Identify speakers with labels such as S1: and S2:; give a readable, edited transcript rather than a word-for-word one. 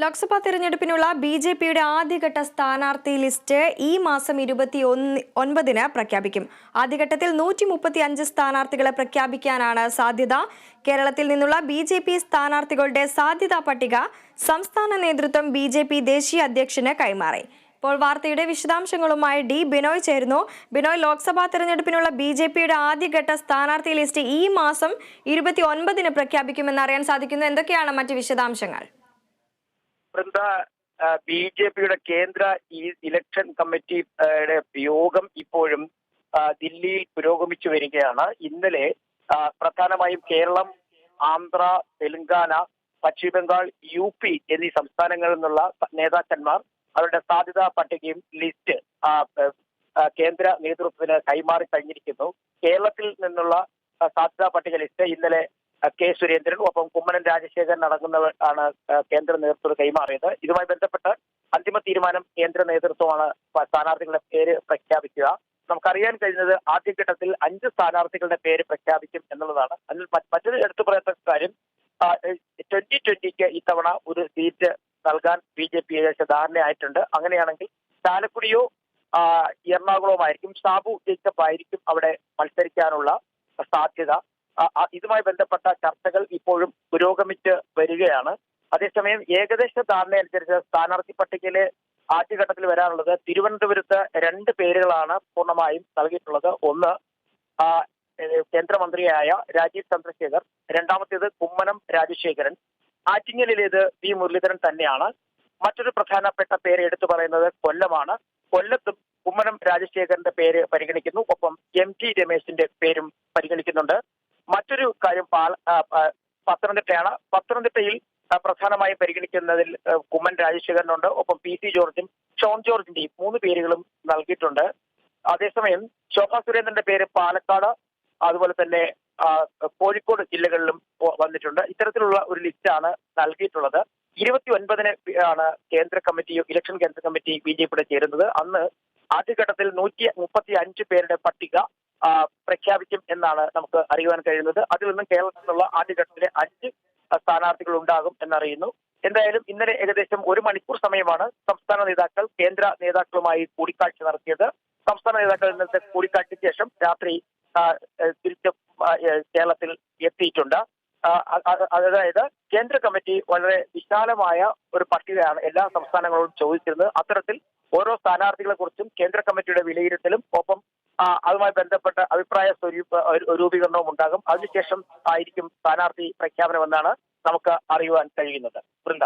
S1: ലോക്സഭാ തെരഞ്ഞെടുപ്പിനുള്ള ബി.ജെ.പിയുടെ ആദ്യഘട്ട സ്ഥാനാർത്ഥി ലിസ്റ്റ് ഈ മാസം 29-ന് പ്രഖ്യാപിക്കും. ആദ്യഘട്ടത്തിൽ 135 സ്ഥാനാർത്ഥികളെ പ്രഖ്യാപിക്കാനാണ് സാധ്യത. കേരളത്തിൽ നിന്നുള്ള ബി.ജെ.പി സ്ഥാനാർത്ഥികളുടെ സാധ്യതാ പട്ടിക സംസ്ഥാന നേതൃത്വം ബി.ജെ.പി ദേശീയ അധ്യക്ഷന് കൈമാറി. ഇപ്പോൾ വാർത്തയുടെ വിശദാംശങ്ങളുമായി ഡി ബിനോയ് ചേരുന്നു. ബിനോയ്, ലോക്സഭാ തെരഞ്ഞെടുപ്പിനുള്ള ബി.ജെ.പിയുടെ ആദ്യഘട്ട സ്ഥാനാർത്ഥി ലിസ്റ്റ് ഈ മാസം 29-ന് പ്രഖ്യാപിക്കുമെന്ന് അറിയാൻ സാധിക്കുന്നു. എന്തൊക്കെയാണ് മറ്റ് വിശദാംശങ്ങൾ?
S2: ബി.ജെ.പിയുടെ കേന്ദ്ര ഇലക്ഷൻ കമ്മിറ്റിയുടെ യോഗം ഇപ്പോഴും ദില്ലിയിൽ പുരോഗമിച്ചു വരികയാണ്. ഇന്നലെ പ്രധാനമായും കേരളം, ആന്ധ്ര, തെലങ്കാന, പശ്ചിമ ബംഗാൾ, യു.പി എന്നീ സംസ്ഥാനങ്ങളിൽ നിന്നുള്ള നേതാക്കന്മാർ അവരുടെ സാധ്യതാ പട്ടികയും ലിസ്റ്റ് കേന്ദ്ര നേതൃത്വത്തിന് കൈമാറി കഴിഞ്ഞിരിക്കുന്നു. കേരളത്തിൽ നിന്നുള്ള സാധ്യതാ പട്ടിക ലിസ്റ്റ് ഇന്നലെ കെ സുരേന്ദ്രൻ ഒപ്പം കുമ്മനം രാജശേഖരൻ അടങ്ങുന്നവർ ആണ് കേന്ദ്ര നേതൃത്വം കൈമാറിയത്. ഇതുമായി ബന്ധപ്പെട്ട് അന്തിമ തീരുമാനം കേന്ദ്ര നേതൃത്വമാണ് സ്ഥാനാർത്ഥികളുടെ പേര് പ്രഖ്യാപിക്കുക. നമുക്കറിയാൻ കഴിഞ്ഞത് ആദ്യഘട്ടത്തിൽ 5 സ്ഥാനാർത്ഥികളുടെ പേര് പ്രഖ്യാപിക്കും എന്നുള്ളതാണ്. അതിൽ മറ്റൊരു എടുത്തു പറയത്തക്ക കാര്യം 2020 ഇത്തവണ ഒരു സീറ്റ് നൽകാൻ ബി.ജെ.പി ധാരണയായിട്ടുണ്ട്. അങ്ങനെയാണെങ്കിൽ ചാലക്കുടിയോ എറണാകുളവുമായിരിക്കും. സാബു ജേക്കബ് ആയിരിക്കും അവിടെ മത്സരിക്കാനുള്ള സാധ്യത. ഇതുമായി ബന്ധപ്പെട്ട ചർച്ചകൾ ഇപ്പോഴും പുരോഗമിച്ച് വരികയാണ്. അതേസമയം ഏകദേശ ധാരണ അനുസരിച്ച് സ്ഥാനാർത്ഥി പട്ടികയിലെ ആദ്യഘട്ടത്തിൽ വരാനുള്ളത് തിരുവനന്തപുരത്ത് 2 പേരുകളാണ് പൂർണ്ണമായും നൽകിയിട്ടുള്ളത്. ഒന്ന് കേന്ദ്രമന്ത്രിയായ രാജീവ് ചന്ദ്രശേഖർ, രണ്ടാമത്തേത് കുമ്മനം രാജശേഖരൻ. ആറ്റിങ്ങലിലേത് വി മുരളീധരൻ തന്നെയാണ്. മറ്റൊരു പ്രധാനപ്പെട്ട പേര് എടുത്തു പറയുന്നത് കൊല്ലമാണ്. കൊല്ലത്തും കുമ്മനം രാജശേഖരന്റെ പേര് പരിഗണിക്കുന്നു. ഒപ്പം എം.ടി. രമേശിന്റെ പേരും പരിഗണിക്കുന്നുണ്ട്. മറ്റൊരു കാര്യം പത്തനംതിട്ടയാണ്. പത്തനംതിട്ടയിൽ പ്രധാനമായും പരിഗണിക്കുന്നതിൽ കുമ്മനം രാജശേഖരനുണ്ട്. ഒപ്പം പി.സി. ജോർജും ഷോൺ ജോർജിന്റെയും 3 പേരുകളും നൽകിയിട്ടുണ്ട്. അതേസമയം ശോഭാ സുരേന്ദ്രന്റെ പേര് പാലക്കാട്, അതുപോലെ തന്നെ കോഴിക്കോട് ജില്ലകളിലും വന്നിട്ടുണ്ട്. ഇത്തരത്തിലുള്ള ഒരു ലിസ്റ്റാണ് നൽകിയിട്ടുള്ളത്. 29-ന് ആണ് ഇലക്ഷൻ കേന്ദ്ര കമ്മിറ്റി ബി.ജെ.പിയുടെ ചേരുന്നത്. അന്ന് ആദ്യഘട്ടത്തിൽ 135 പേരുടെ പട്ടിക പ്രഖ്യാപിക്കും എന്നാണ് നമുക്ക് അറിയുവാൻ കഴിയുന്നത്. അതിൽ നിന്നും കേരളത്തിൽ നിന്നുള്ള ആദ്യഘട്ടത്തിലെ 5 സ്ഥാനാർത്ഥികൾ ഉണ്ടാകും എന്നറിയുന്നു. എന്തായാലും ഇന്നലെ ഏകദേശം 1 മണിക്കൂർ സമയമാണ് സംസ്ഥാന നേതാക്കൾ കേന്ദ്ര നേതാക്കളുമായി കൂടിക്കാഴ്ച നടത്തിയത്. സംസ്ഥാന നേതാക്കൾ ഇന്നത്തെ കൂടിക്കാഴ്ചയ്ക്ക് ശേഷം രാത്രി തിരിച്ച് കേരളത്തിൽ എത്തിയിട്ടുണ്ട്. അതായത് കേന്ദ്ര കമ്മിറ്റി വളരെ വിശാലമായ ഒരു പട്ടികയാണ് എല്ലാ സംസ്ഥാനങ്ങളോടും ചോദിച്ചിരുന്നത്. അത്തരത്തിൽ ഓരോ സ്ഥാനാർത്ഥികളെ കുറിച്ചും കേന്ദ്ര കമ്മിറ്റിയുടെ വിലയിരുത്തലും ഒപ്പം അതുമായി ബന്ധപ്പെട്ട അഭിപ്രായ രൂപീകരണവും ഉണ്ടാകും. അതിനുശേഷം ആയിരിക്കും സ്ഥാനാർത്ഥി പ്രഖ്യാപനമെന്നാണ് നമുക്ക് അറിയുവാൻ കഴിയുന്നത്. വൃന്ദ.